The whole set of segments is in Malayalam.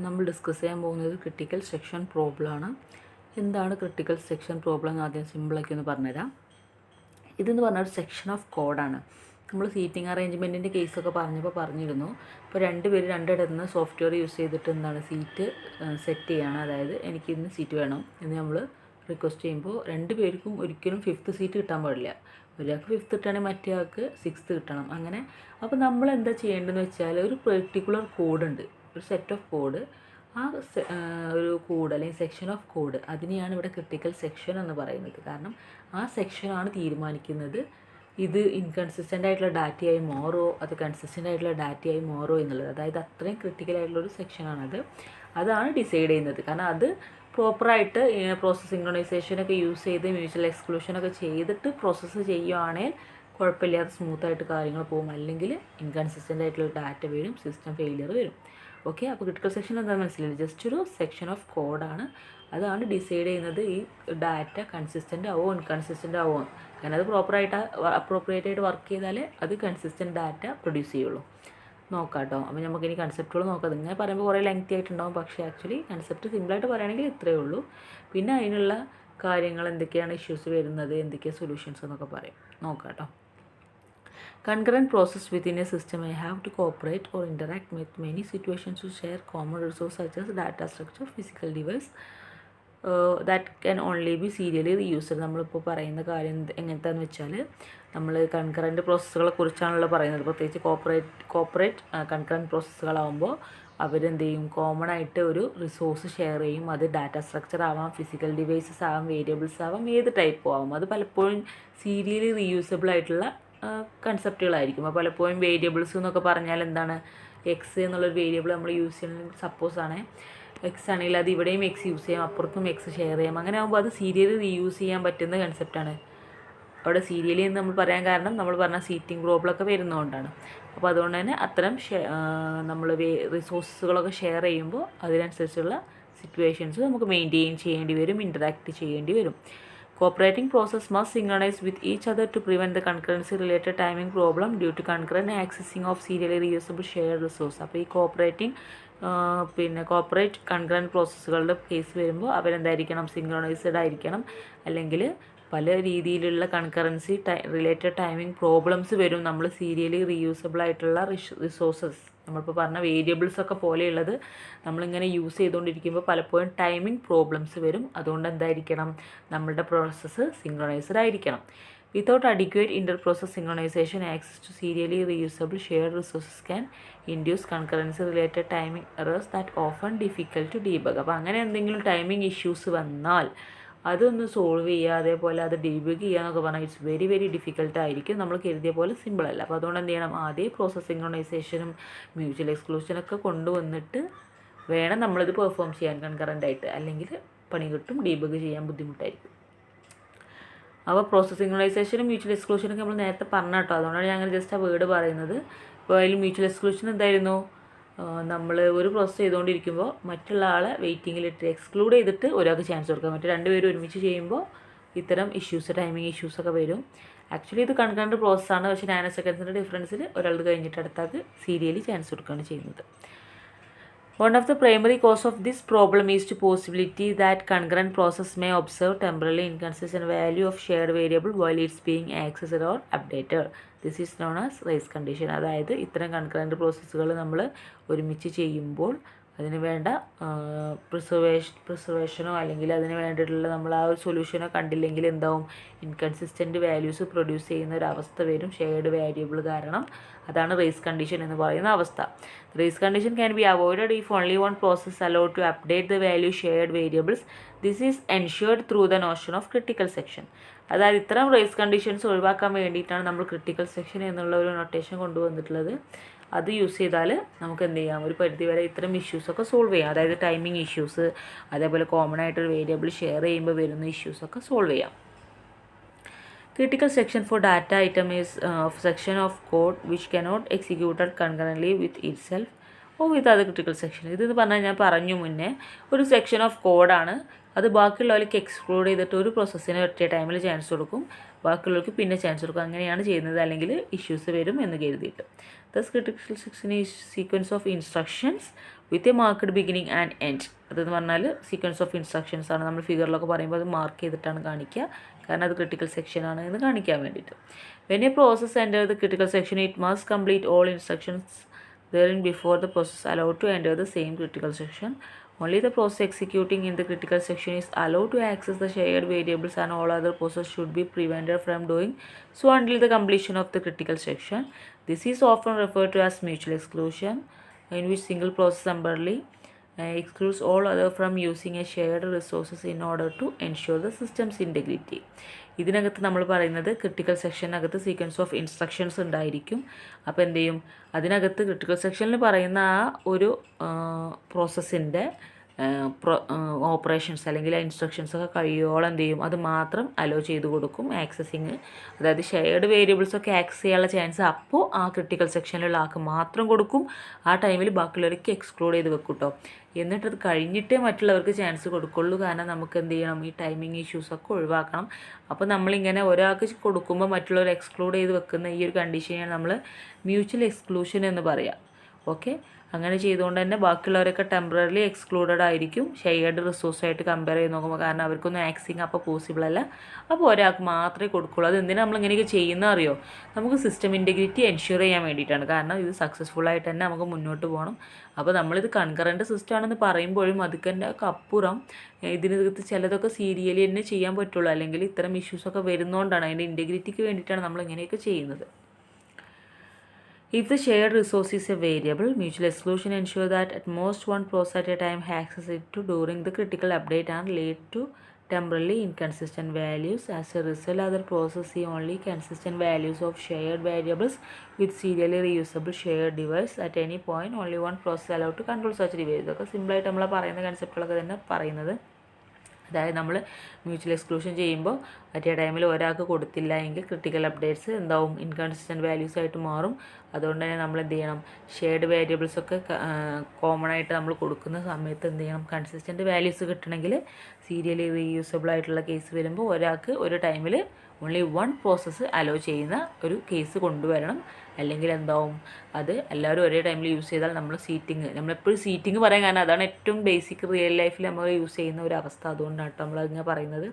നമ്മൾ ഡിസ്കസ് ചെയ്യാൻ പോകുന്നത് ക്രിട്ടിക്കൽ സെക്ഷൻ പ്രോബ്ലമാണ്. എന്താണ് ക്രിട്ടിക്കൽ സെക്ഷൻ പ്രോബ്ലം എന്ന് ആദ്യം സിമ്പിളാക്കി ഒന്ന് പറഞ്ഞുതരാം. ഇതെന്ന് പറഞ്ഞാൽ ഒരു സെക്ഷൻ ഓഫ് കോഡാണ്. നമ്മൾ സീറ്റിംഗ് അറേഞ്ച്മെൻറ്റിൻ്റെ കേസൊക്കെ പറഞ്ഞിരുന്നു. ഇപ്പോൾ രണ്ടുപേര് രണ്ടിടത്ത് നിന്ന് സോഫ്റ്റ്വെയർ യൂസ് ചെയ്തിട്ട് എന്താണ് സീറ്റ് സെറ്റ് ചെയ്യാണ്. അതായത് എനിക്ക് ഇന്ന് സീറ്റ് വേണം എന്ന് നമ്മൾ റിക്വസ്റ്റ് ചെയ്യുമ്പോൾ രണ്ട് പേർക്കും ഒരിക്കലും 5th സീറ്റ് കിട്ടാൻ പാടില്ല. ഒരാൾക്ക് 5th കിട്ടുകയാണെങ്കിൽ മറ്റേ ആൾക്ക് 6th കിട്ടണം. അങ്ങനെ അപ്പോൾ നമ്മൾ എന്താ ചെയ്യേണ്ടതെന്ന് വെച്ചാൽ ഒരു പെർട്ടിക്കുലർ കോഡുണ്ട്, ഒരു സെറ്റ് ഓഫ് കോഡ്. ആ ഒരു കോഡ് അല്ലെങ്കിൽ സെക്ഷൻ ഓഫ് കോഡ് അതിനെയാണ് ഇവിടെ ക്രിട്ടിക്കൽ സെക്ഷൻ എന്ന് പറയുന്നത്. കാരണം ആ സെക്ഷനാണ് തീരുമാനിക്കുന്നത് ഇത് ഇൻകൺസിസ്റ്റൻ്റ് ആയിട്ടുള്ള ഡാറ്റയായി മാറോ അത് കൺസിസ്റ്റൻ്റ് ആയിട്ടുള്ള ഡാറ്റയായി മാറോ എന്നുള്ളത്. അതായത് അത്രയും ക്രിട്ടിക്കൽ ആയിട്ടുള്ളൊരു സെക്ഷനാണത്. അതാണ് ഡിസൈഡ് ചെയ്യുന്നത്. കാരണം അത് പ്രോപ്പറായിട്ട് പ്രോസസ് സിങ്ക്രണൈസേഷനൊക്കെ യൂസ് ചെയ്ത് മ്യൂച്വൽ എക്സ്ക്ലൂഷനൊക്കെ ചെയ്തിട്ട് പ്രോസസ്സ് ചെയ്യുകയാണെങ്കിൽ കുഴപ്പമില്ലാതെ സ്മൂത്തായിട്ട് കാര്യങ്ങൾ പോകും. അല്ലെങ്കിൽ ഇൻകൺസിസ്റ്റൻ്റ് ആയിട്ടുള്ള ഡാറ്റ വരും, സിസ്റ്റം ഫെയിലിയർ വരും. ഓക്കെ, അപ്പോൾ ക്രിട്ടിക്കൽ സെക്ഷൻ എന്താ മനസ്സിലായില്ല, ജസ്റ്റ് ഒരു സെക്ഷൻ ഓഫ് കോഡാണ്. അതാണ് ഡിസൈഡ് ചെയ്യുന്നത് ഈ ഡാറ്റ കൺസിസ്റ്റൻ്റ് ആവോ ഇൻകൺസിസ്റ്റൻ്റ് ആവോ. കാരണം അത് അപ്രോപ്രിയേറ്റ് ആയിട്ട് വർക്ക് ചെയ്താലേ അത് കൺസിസ്റ്റൻ്റ് ഡാറ്റ പ്രൊഡ്യൂസ് ചെയ്യുള്ളൂ. നോക്കാം കേട്ടോ. അപ്പോൾ നമുക്കിനി കൺസെപ്റ്റുകൾ നോക്കാം. ഇങ്ങനെ പറയുമ്പോൾ കുറേ ലെങ്തി ആയിട്ടുണ്ടാവും, പക്ഷേ ആക്ച്വലി കൺസെപ്റ്റ് സിമ്പിളായിട്ട് പറയുകയാണെങ്കിൽ ഇത്രയേ ഉള്ളൂ. പിന്നെ അതിനുള്ള കാര്യങ്ങൾ എന്തൊക്കെയാണ് ഇഷ്യൂസ് വരുന്നത്, എന്തൊക്കെയാണ് സൊല്യൂഷൻസ് എന്നൊക്കെ പറയും. നോക്കാം കേട്ടോ. Concurrent process within a system may have to cooperate or interact with many situations to share common resources such as data structure, physical device that can only be serially reused. നമ്മളിപ്പോൾ പറയുന്ന കാര്യം എങ്ങനത്തെയെന്ന് വെച്ചാൽ നമ്മൾ കൺകറൻറ്റ് പ്രോസസ്സുകളെ കുറിച്ചാണല്ലോ പറയുന്നത്. പ്രത്യേകിച്ച് കോപ്പറേറ്റ് കൺകറൻറ്റ് പ്രോസസ്സുകളാകുമ്പോൾ അവരെന്ത് ചെയ്യും, കോമൺ ആയിട്ട് ഒരു റിസോഴ്സ് ഷെയർ ചെയ്യും. അത് ഡാറ്റ സ്ട്രക്ചർ ആവാം, ഫിസിക്കൽ ഡിവൈസസ് ആവാം, വേരിയബിൾസ് ആവാം, ഏത് ടൈപ്പും ആവാം. അത് പലപ്പോഴും സീരിയലി റീയൂസബിൾ ആയിട്ടുള്ള കൺസെപ്റ്റുകളായിരിക്കും. അപ്പോൾ പലപ്പോഴും വേരിയബിൾസ് എന്നൊക്കെ പറഞ്ഞാൽ എന്താണ്, എക്സ് എന്നുള്ളൊരു വേരിയബിൾ നമ്മൾ യൂസ് ചെയ്യുന്നത് സപ്പോസ് ആണ് എക്സ് ആണെങ്കിൽ അത് ഇവിടെയും എക്സ് യൂസ് ചെയ്യാം, അപ്പുറത്തും എക്സ് ഷെയർ ചെയ്യാം. അങ്ങനെ ആകുമ്പോൾ അത് സീരിയലി റീയൂസ് ചെയ്യാൻ പറ്റുന്ന കൺസെപ്റ്റാണ്. അവിടെ സീരിയലി എന്ന് നമ്മൾ പറയാൻ കാരണം നമ്മൾ പറഞ്ഞ സീറ്റിംഗ് പ്രോബ്ലമൊക്കെ വരുന്നതുകൊണ്ടാണ്. അപ്പോൾ അതുകൊണ്ട് തന്നെ അത്തരം നമ്മൾ റിസോഴ്സുകളൊക്കെ ഷെയർ ചെയ്യുമ്പോൾ അതിനനുസരിച്ചുള്ള സിറ്റുവേഷൻസ് നമുക്ക് മെയിൻറ്റെയിൻ ചെയ്യേണ്ടി വരും, ഇൻറ്ററാക്ട് ചെയ്യേണ്ടി വരും. Cooperating process must synchronize with each other to prevent the concurrency related timing problem due to concurrent accessing of serially reusable shared resource. അപ്പോൾ ഈ കോപ്പറേറ്റ് കൺകറൻറ്റ് പ്രോസസ്സുകളുടെ കേസ് വരുമ്പോൾ അവരെന്തായിരിക്കണം, സിങ്ക്രണൈസ്ഡ് ആയിരിക്കണം. അല്ലെങ്കിൽ പല രീതിയിലുള്ള കൺകറൻസി റിലേറ്റഡ് ടൈമിംഗ് പ്രോബ്ലംസ് വരും. നമ്മൾ സീരിയലി റീയൂസബിൾ ആയിട്ടുള്ള റിസോഴ്സസ് നമ്മളിപ്പോൾ പറഞ്ഞ വേരിയബിൾസൊക്കെ പോലെയുള്ളത് നമ്മളിങ്ങനെ യൂസ് ചെയ്തുകൊണ്ടിരിക്കുമ്പോൾ പലപ്പോഴും ടൈമിംഗ് പ്രോബ്ലംസ് വരും. അതുകൊണ്ട് എന്തായിരിക്കണം, നമ്മളുടെ പ്രോസസ്സ് സിങ്ക്രണൈസ്ഡ് ആയിരിക്കണം. Without adequate inter process synchronisation access to serially reusable shared resources can induce concurrency related timing errors that often difficult to debug. അപ്പോൾ അങ്ങനെ എന്തെങ്കിലും ടൈമിംഗ് ഇഷ്യൂസ് വന്നാൽ അതൊന്ന് സോൾവ് ചെയ്യുക, അതേപോലെ അത് ഡീബഗ് ചെയ്യുക എന്നൊക്കെ പറഞ്ഞാൽ ഇറ്റ്സ് വെരി വെരി ഡിഫിക്കൽട്ട് ആയിരിക്കും. നമ്മൾ കരുതിയ പോലെ സിമ്പിളല്ല. അപ്പോൾ അതുകൊണ്ട് എന്ത് ചെയ്യണം, ആദ്യം പ്രോസസ് സിങ്ക്രണൈസേഷനും മ്യൂച്വൽ എക്സ്ക്ലൂഷനൊക്കെ കൊണ്ടുവന്നിട്ട് വേണം നമ്മളിത് പെർഫോം ചെയ്യാൻ കൺകറൻ്റായിട്ട്. അല്ലെങ്കിൽ പണി കിട്ടും, ഡീബഗ് ചെയ്യാൻ ബുദ്ധിമുട്ടായിരിക്കും. അപ്പോൾ പ്രോസസ് സിങ്ക്രണൈസേഷനും മ്യൂച്വൽ എക്സ്ക്ലൂഷനൊക്കെ നമ്മൾ നേരത്തെ പറഞ്ഞ കേട്ടോ. അതുകൊണ്ടാണ് ഞാൻ അങ്ങനെ ജസ്റ്റ് ആ വേർഡ് പറയുന്നത്. ഇപ്പോൾ അതിൽ മ്യൂച്വൽ എക്സ്ക്ലൂഷൻ എന്തായിരുന്നു, നമ്മൾ ഒരു പ്രോസസ്സ് ചെയ്തുകൊണ്ടിരിക്കുമ്പോൾ മറ്റുള്ള ആളെ വെയിറ്റിങ്ങിലിട്ട് എക്സ്ക്ലൂഡ് ചെയ്തിട്ട് ഒരാൾക്ക് ചാൻസ് കൊടുക്കുക. മറ്റു രണ്ടുപേരും ഒരുമിച്ച് ചെയ്യുമ്പോൾ ഇത്തരം ടൈമിംഗ് ഇഷ്യൂസൊക്കെ വരും. ആക്ച്വലി ഇത് കൺകറൻറ്റ് പ്രോസസ്സാണ്, പക്ഷേ നാനോ സെക്കൻഡ്സിൻ്റെ ഡിഫറൻസിൽ ഒരാൾക്ക് കഴിഞ്ഞിട്ട് അടുത്താൾക്ക് സീരിയലി ചാൻസ് കൊടുക്കുകയാണ് ചെയ്യുന്നത്. One of the primary causes of this problem is the possibility that concurrent process may observe temporarily inconsistent value of shared variable while it's being accessed or updated. This is known as race condition. അതായത് ഇത്തരം കൺകറൻറ്റ് പ്രോസസ്സുകൾ നമ്മൾ ഒരുമിച്ച് ചെയ്യുമ്പോൾ അതിന് വേണ്ട പ്രിസർവേഷനോ അല്ലെങ്കിൽ അതിന് വേണ്ടിയിട്ടുള്ള നമ്മൾ ആ ഒരു സൊല്യൂഷനോ കണ്ടില്ലെങ്കിൽ എന്താവും, ഇൻകൺസിസ്റ്റൻറ്റ് വാല്യൂസ് പ്രൊഡ്യൂസ് ചെയ്യുന്ന ഒരു അവസ്ഥ വരും ഷെയർഡ് വേരിയബിൾ കാരണം. അതാണ് റേസ് കണ്ടീഷൻ എന്ന് പറയുന്ന അവസ്ഥ. Race condition can be avoided if only one process allowed to update the value shared variables. This is ensured through the notion of critical section. അതായത് ഇത്തരം റേസ് കണ്ടീഷൻസ് ഒഴിവാക്കാൻ വേണ്ടിയിട്ടാണ് നമ്മൾ ക്രിട്ടിക്കൽ സെക്ഷൻ എന്നുള്ള ഒരു നൊട്ടേഷൻ കൊണ്ടുവന്നിട്ടുള്ളത്. അത് യൂസ് ചെയ്താൽ നമുക്ക് എന്ത് ചെയ്യാം, ഒരു പരിധിവരെ ഇത്തരം ഇഷ്യൂസൊക്കെ സോൾവ് ചെയ്യാം. അതായത് ടൈമിംഗ് ഇഷ്യൂസ്, അതേപോലെ കോമൺ ആയിട്ടൊരു വേരിയബിൾ ഷെയർ ചെയ്യുമ്പോൾ വരുന്ന ഇഷ്യൂസൊക്കെ സോൾവ് ചെയ്യാം. Critical section for data item is section of code which cannot executed concurrently with itself or with other critical section. ഇതെന്ന് പറഞ്ഞാൽ ഞാൻ പറഞ്ഞു മുന്നേ, ഒരു സെക്ഷൻ ഓഫ് കോഡാണ്. അത് ബാക്കിയുള്ളവർക്ക് എക്സ്ക്ലൂഡ് ചെയ്തിട്ട് ഒരു പ്രോസസ്സിന് ഒറ്റ ടൈമിൽ ചാൻസ് കൊടുക്കും, ബാക്കിയുള്ളവർക്ക് പിന്നെ ചാൻസ് കൊടുക്കും. അങ്ങനെയാണ് ചെയ്യുന്നത്, അല്ലെങ്കിൽ ഇഷ്യൂസ് വരും എന്ന് കരുതിയിട്ട്. Thus critical section is sequence of instructions with a marked beginning and end. അതെന്ന് പറഞ്ഞാൽ സീക്വൻസ് ഓഫ് ഇൻസ്ട്രക്ഷൻസ് ആണ്. നമ്മൾ ഫിഗറിലൊക്കെ പറയുമ്പോൾ അത് മാർക്ക് ചെയ്തിട്ടാണ് കാണിക്കുക, കാരണം അത് ക്രിട്ടിക്കൽ സെക്ഷനാണ് എന്ന് കാണിക്കാൻ വേണ്ടിയിട്ട്. When A process enter the critical section it must complete all instructions therein before the process allowed to enter the same critical section. Only the process executing in the critical section is allowed to access the shared variables, and all other processes should be prevented from doing so until the completion of the critical section. This is often referred to as mutual exclusion, in which single process temporarily excludes all other from using a shared resources in order to ensure the system's integrity. ഇതിനകത്ത് നമ്മൾ പറയുന്നത് ക്രിട്ടിക്കൽ സെക്ഷനകത്ത് സീക്വൻസ് ഓഫ് ഇൻസ്ട്രക്ഷൻസ് ഉണ്ടായിരിക്കും. അപ്പോൾ എന്ത് ചെയ്യും, അതിനകത്ത് ക്രിട്ടിക്കൽ സെക്ഷനിൽ പറയുന്ന ആ ഒരു പ്രോസസ്സിൻ്റെ ഓപ്പറേഷൻസ് അല്ലെങ്കിൽ ഇൻസ്ട്രക്ഷൻസ് ഒക്കെ കഴിയോളം എന്ത് ചെയ്യും, അത് മാത്രം അലോ ചെയ്ത് കൊടുക്കും ആക്സസിങ്. അതായത് ഷെയർഡ് വേരിയബിൾസൊക്കെ ആക്സസ് ചെയ്യാനുള്ള ചാൻസ് അപ്പോൾ ആ ക്രിട്ടിക്കൽ സെക്ഷനിലുള്ള ആൾക്ക് മാത്രം കൊടുക്കും. ആ ടൈമിൽ ബാക്കിയുള്ളവർക്ക് എക്സ്ക്ലൂഡ് ചെയ്ത് വെക്കും കേട്ടോ. എന്നിട്ടത് കഴിഞ്ഞിട്ടേ മറ്റുള്ളവർക്ക് ചാൻസ് കൊടുക്കുള്ളൂ. കാരണം നമുക്ക് എന്ത് ചെയ്യണം, ഈ ടൈമിങ് ഇഷ്യൂസൊക്കെ ഒഴിവാക്കണം. അപ്പോൾ നമ്മളിങ്ങനെ ഒരാൾക്ക് കൊടുക്കുമ്പോൾ മറ്റുള്ളവർ എക്സ്ക്ലൂഡ് ചെയ്ത് വെക്കുന്ന ഈ ഒരു കണ്ടീഷനെയാണ് നമ്മൾ മ്യൂച്വൽ എക്സ്ക്ലൂഷൻ എന്ന് പറയാം. ഓക്കെ, അങ്ങനെ ചെയ്തുകൊണ്ട് തന്നെ ബാക്കിയുള്ളവരൊക്കെ ടെമ്പററി എക്സ്ക്ലൂഡഡ് ആയിരിക്കും ഷെയർഡ് റിസോഴ്സായിട്ട് കമ്പയർ ചെയ്ത് നോക്കുമ്പോൾ. കാരണം അവർക്കൊന്നും ആക്സിങ് അപ്പോൾ പോസിബിൾ അല്ല. അപ്പോൾ ഒരാൾക്ക് മാത്രമേ കൊടുക്കുള്ളൂ. അത് എന്തിനാണ് നമ്മളിങ്ങനെയൊക്കെ ചെയ്യുന്നത് അറിയോ? നമുക്ക് സിസ്റ്റം ഇൻറ്റഗ്രിറ്റി എൻഷുർ ചെയ്യാൻ വേണ്ടിയിട്ടാണ്. കാരണം ഇത് സക്സസ്ഫുള്ളായിട്ട് തന്നെ നമുക്ക് മുന്നോട്ട് പോകണം. അപ്പോൾ നമ്മളിത് കൺകറൻറ്റ് സിസ്റ്റം ആണെന്ന് പറയുമ്പോഴും അതിൻ്റെ അപ്പുറം ഇതിനകത്ത് ചിലതൊക്കെ സീരിയലി തന്നെ ചെയ്യാൻ പറ്റുള്ളൂ. അല്ലെങ്കിൽ ഇത്തരം ഇഷ്യൂസൊക്കെ വരുന്നതുകൊണ്ടാണ്, അതിൻ്റെ ഇൻറ്റഗ്രിറ്റിക്ക് വേണ്ടിയിട്ടാണ് നമ്മൾ ഇങ്ങനെയൊക്കെ ചെയ്യുന്നത്. If the shared resource is a variable, mutual exclusion ensures that at most one process at a time access it to during the critical update and lead to temporarily inconsistent values. As a result, other processes see only consistent values of shared variables with serially reusable shared device. At any point, only one process allowed to control such device. ഇതൊക്കെ സിമ്പിളായിട്ട് നമ്മൾ പറയുന്ന കൺസെപ്റ്റുകളൊക്കെ തന്നെ പറയുന്നത്. അതായത് നമ്മൾ മ്യൂച്വൽ എക്സ്ക്ലൂഷൻ ചെയ്യുമ്പോൾ മറ്റേ ടൈമിൽ ഒരാൾക്ക് കൊടുത്തില്ല എങ്കിൽ ക്രിട്ടിക്കൽ അപ്ഡേറ്റ്സ് എന്താവും, ഇൻകൺസിസ്റ്റൻറ്റ് വാല്യൂസ് ആയിട്ട് മാറും. അതുകൊണ്ട് തന്നെ നമ്മൾ എന്ത് ചെയ്യണം, ഷെയർഡ് വേരിയബിൾസൊക്കെ കോമൺ ആയിട്ട് നമ്മൾ കൊടുക്കുന്ന സമയത്ത് എന്ത് ചെയ്യണം, കൺസിസ്റ്റൻറ്റ് വാല്യൂസ് കിട്ടണമെങ്കിൽ സീരിയലി റീയൂസബിൾ ആയിട്ടുള്ള കേസ് വരുമ്പോൾ ഒരാൾക്ക് ഒരു ടൈമിൽ ഓൺലി വൺ പ്രോസസ്സ് അലോ ചെയ്യുന്ന ഒരു കേസ് കൊണ്ടുവരണം. അല്ലെങ്കിൽ എന്താവും, അത് എല്ലാവരും ഒരേ ടൈമിൽ യൂസ് ചെയ്താൽ നമ്മളെപ്പോഴും സീറ്റിംഗ് പറയാൻ കാരണം അതാണ് ഏറ്റവും ബേസിക് റിയൽ ലൈഫിൽ നമ്മൾ യൂസ് ചെയ്യുന്ന ഒരു അവസ്ഥ. അതുകൊണ്ടാണ് കേട്ടോ നമ്മളതിങ്ങനെ പറയുന്നത്.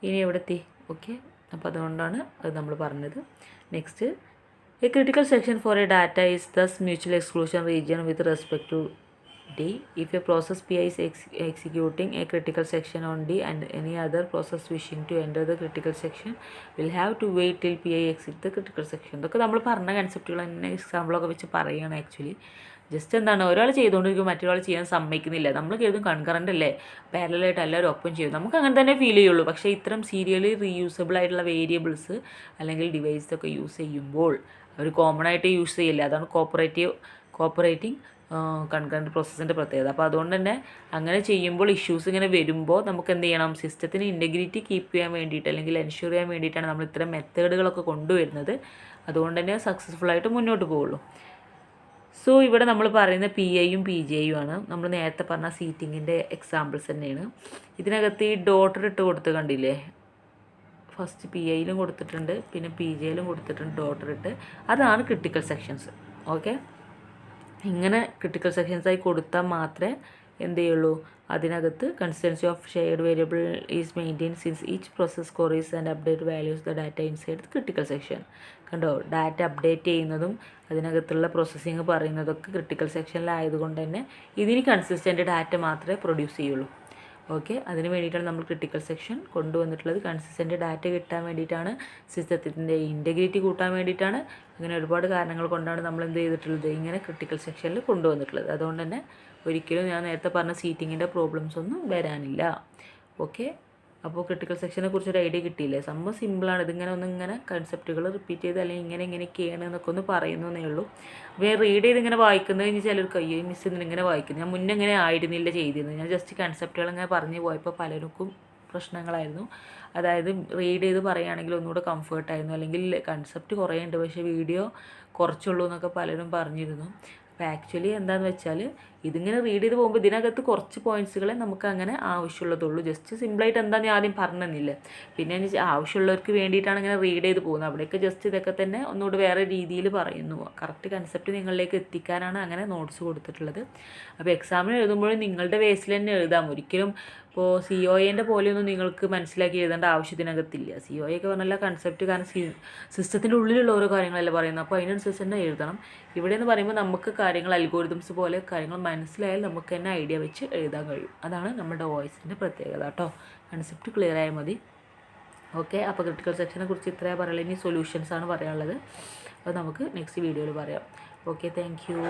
ഇനി എവിടെ എത്തി? ഓക്കെ, അപ്പോൾ അതുകൊണ്ടാണ് അത് നമ്മൾ പറഞ്ഞത്. Next, a critical section for a data is thus mutual exclusion region with respect to D. If a process Pi is executing a critical section on D and any other process wishing to enter the critical section will have to wait till Pi exits the critical section. ഇതൊക്കെ നമ്മൾ പറഞ്ഞ കൺസെപ്റ്റുകൾ തന്നെ എക്സാമ്പിളൊക്കെ വെച്ച് പറയുകയാണ്. ആക്ച്വലി ജസ്റ്റ് എന്താണ്, ഒരാൾ ചെയ്തുകൊണ്ടിരിക്കും മറ്റൊരാൾ ചെയ്യാൻ സമ്മതിക്കുന്നില്ല. നമ്മൾ കരുതും കൺകറൻ്റ് അല്ലേ, പാരലായിട്ട് എല്ലാവരും ഒപ്പം ചെയ്യും, നമുക്ക് അങ്ങനെ തന്നെ ഫീൽ ചെയ്യുള്ളൂ. പക്ഷേ ഇത്തരം സീരിയലി റീയൂസബിൾ ആയിട്ടുള്ള വേരിയബിൾസ് അല്ലെങ്കിൽ ഡിവൈസൊക്കെ യൂസ് ചെയ്യുമ്പോൾ അവർ കോമൺ ആയിട്ട് യൂസ് ചെയ്യില്ല. അതാണ് കോപ്പറേറ്റിംഗ് കൺകറൻറ്റ് പ്രോസസ്സിൻ്റെ പ്രത്യേകത. അപ്പോൾ അതുകൊണ്ട് തന്നെ അങ്ങനെ ചെയ്യുമ്പോൾ ഇഷ്യൂസ് ഇങ്ങനെ വരുമ്പോൾ നമുക്ക് എന്ത് ചെയ്യണം, സിസ്റ്റത്തിന് ഇൻറ്റഗ്രിറ്റി കീപ്പ് ചെയ്യാൻ വേണ്ടിയിട്ട് അല്ലെങ്കിൽ എൻഷുർ ചെയ്യാൻ വേണ്ടിയിട്ടാണ് നമ്മൾ ഇത്തരം മെത്തേഡുകളൊക്കെ കൊണ്ടുവരുന്നത്. അതുകൊണ്ട് തന്നെ സക്സസ്ഫുള്ളായിട്ട് മുന്നോട്ട് പോവുള്ളൂ. സോ ഇവിടെ നമ്മൾ പറയുന്ന PIയും PJയും ആണ്. നമ്മൾ നേരത്തെ പറഞ്ഞ സീറ്റിങ്ങിൻ്റെ എക്സാമ്പിൾസ് തന്നെയാണ്. ഇതിനകത്ത് ഈ ഡോട്ടർ ഇട്ട് കൊടുത്ത് കണ്ടില്ലേ, ഫസ്റ്റ് PIയിലും കൊടുത്തിട്ടുണ്ട്, പിന്നെ PJയിലും കൊടുത്തിട്ടുണ്ട് ഡോട്ടർ ഇട്ട്. അതാണ് ക്രിട്ടിക്കൽ സെക്ഷൻസ്. ഓക്കെ, ഇങ്ങനെ ക്രിട്ടിക്കൽ സെക്ഷൻസായി കൊടുത്താൽ മാത്രമേ എന്ത് ചെയ്യുള്ളൂ, അതിനകത്ത് consistency of shared variable is maintain since each process queries and update values the data inside the critical section. കണ്ടോ, ഡാറ്റ അപ്ഡേറ്റ് ചെയ്യുന്നതും അതിനകത്തുള്ള പ്രോസസ്സിങ് പറയുന്നതൊക്കെ ക്രിട്ടിക്കൽ സെക്ഷനിലായതുകൊണ്ട് തന്നെ ഇതിന് കൺസിസ്റ്റൻ്റ് ഡാറ്റ മാത്രമേ പ്രൊഡ്യൂസ് ചെയ്യുള്ളൂ. ഓക്കെ, അതിന് വേണ്ടിയിട്ടാണ് നമ്മൾ ക്രിട്ടിക്കൽ സെക്ഷൻ കൊണ്ടുവന്നിട്ടുള്ളത്. കൺസിസ്റ്റൻ്റ് ഡാറ്റ കിട്ടാൻ വേണ്ടിയിട്ടാണ്, സിസ്റ്റത്തിൻ്റെ ഇൻറ്റഗ്രിറ്റി കൂട്ടാൻ വേണ്ടിയിട്ടാണ്. അങ്ങനെ ഒരുപാട് കാരണങ്ങൾ കൊണ്ടാണ് നമ്മൾ എന്ത് ചെയ്തിട്ടുള്ളത്, ഇങ്ങനെ ക്രിട്ടിക്കൽ സെക്ഷനിൽ കൊണ്ടുവന്നിട്ടുള്ളത്. അതുകൊണ്ട് തന്നെ ഒരിക്കലും ഞാൻ നേരത്തെ പറഞ്ഞ സീറ്റിങ്ങിൻ്റെ പ്രോബ്ലംസ് ഒന്നും വരാനില്ല. ഓക്കെ, അപ്പോൾ ക്രിട്ടിക്കൽ സെക്ഷനെ കുറിച്ചൊരു ഐഡിയ കിട്ടിയില്ലേ? സംഭവം സിമ്പിളാണ്. ഇതിങ്ങനെ ഒന്നിങ്ങനെ കൺസെപ്റ്റുകൾ റിപ്പീറ്റ് ചെയ്ത് അല്ലെങ്കിൽ ഇങ്ങനെയൊക്കെയാണ് എന്നൊക്കെ ഒന്ന് പറയുന്നതേ ഉള്ളൂ. അപ്പോൾ റീഡ് ചെയ്ത് ഇങ്ങനെ വായിക്കുന്നത് കഴിഞ്ഞ് ചിലർക്ക് അയ്യോ മിസ് ഇങ്ങനെ വായിക്കുന്നത്, ഞാൻ മുന്നേ ഇങ്ങനെ ആയിരുന്നില്ല ചെയ്തിരുന്നത്, ഞാൻ ജസ്റ്റ് കൺസെപ്റ്റുകൾ ഇങ്ങനെ പറഞ്ഞു പോയപ്പോൾ പലർക്കും പ്രശ്നങ്ങളായിരുന്നു. അതായത് റീഡ് ചെയ്ത് പറയുകയാണെങ്കിൽ ഒന്നുകൂടെ കംഫർട്ടായിരുന്നു, അല്ലെങ്കിൽ കൺസെപ്റ്റ് കുറേ ഉണ്ട് പക്ഷേ വീഡിയോ കുറച്ചുള്ളൂ എന്നൊക്കെ പലരും പറഞ്ഞിരുന്നു. അപ്പോൾ ആക്ച്വലി എന്താണെന്ന് വെച്ചാൽ ഇതിങ്ങനെ റീഡ് ചെയ്ത് പോകുമ്പോൾ ഇതിനകത്ത് കുറച്ച് പോയിൻറ്റ്സുകളെ നമുക്ക് അങ്ങനെ ആവശ്യമുള്ളതുള്ളൂ. ജസ്റ്റ് സിമ്പിളായിട്ട് എന്താണെന്ന് ആദ്യം പറഞ്ഞെന്നില്ല. പിന്നെ ആവശ്യമുള്ളവർക്ക് വേണ്ടിയിട്ടാണ് ഇങ്ങനെ റീഡ് ചെയ്ത് പോകുന്നത്. അവിടെയൊക്കെ ജസ്റ്റ് ഇതൊക്കെ തന്നെ ഒന്നുകൂടി വേറെ രീതിയിൽ പറയുന്നു. കറക്റ്റ് കൺസെപ്റ്റ് നിങ്ങളിലേക്ക് എത്തിക്കാനാണ് അങ്ങനെ നോട്ട്സ് കൊടുത്തിട്ടുള്ളത്. അപ്പോൾ എക്സാമിന് എഴുതുമ്പോഴും നിങ്ങളുടെ ബേസിൽ തന്നെ എഴുതാം. ഒരിക്കലും ഇപ്പോൾ COAൻ്റെ പോലെയൊന്നും നിങ്ങൾക്ക് മനസ്സിലാക്കി എഴുതേണ്ട ആവശ്യത്തിനകത്തില്ല. COA ഒക്കെ പറഞ്ഞാൽ കൺസെപ്റ്റ്, കാരണം സിസ്റ്റത്തിൻ്റെ ഉള്ളിലുള്ള ഓരോ കാര്യങ്ങളല്ലേ പറയുന്നത്. അപ്പോൾ അതിനനുസരിച്ച് തന്നെ എഴുതണം. ഇവിടെ എന്ന് പറയുമ്പോൾ നമുക്ക് കാര്യങ്ങൾ അൽഗോരിതംസ് പോലെ കാര്യങ്ങൾ മനസ്സിലായാൽ നമുക്ക് തന്നെ ഐഡിയ വെച്ച് എഴുതാൻ കഴിയും. അതാണ് നമ്മുടെ വോയിസിൻ്റെ പ്രത്യേകത കേട്ടോ. കൺസെപ്റ്റ് ക്ലിയർ ആയാൽ മതി. ഓക്കെ, അപ്പോൾ ക്രിട്ടിക്കൽ സെക്ഷനെ കുറിച്ച് ഇത്രയാണ് പറയുള്ളത്. ഇനി സൊല്യൂഷൻസ് ആണ് പറയാനുള്ളത്. അപ്പോൾ നമുക്ക് നെക്സ്റ്റ് വീഡിയോയിൽ പറയാം. Okay, thank you.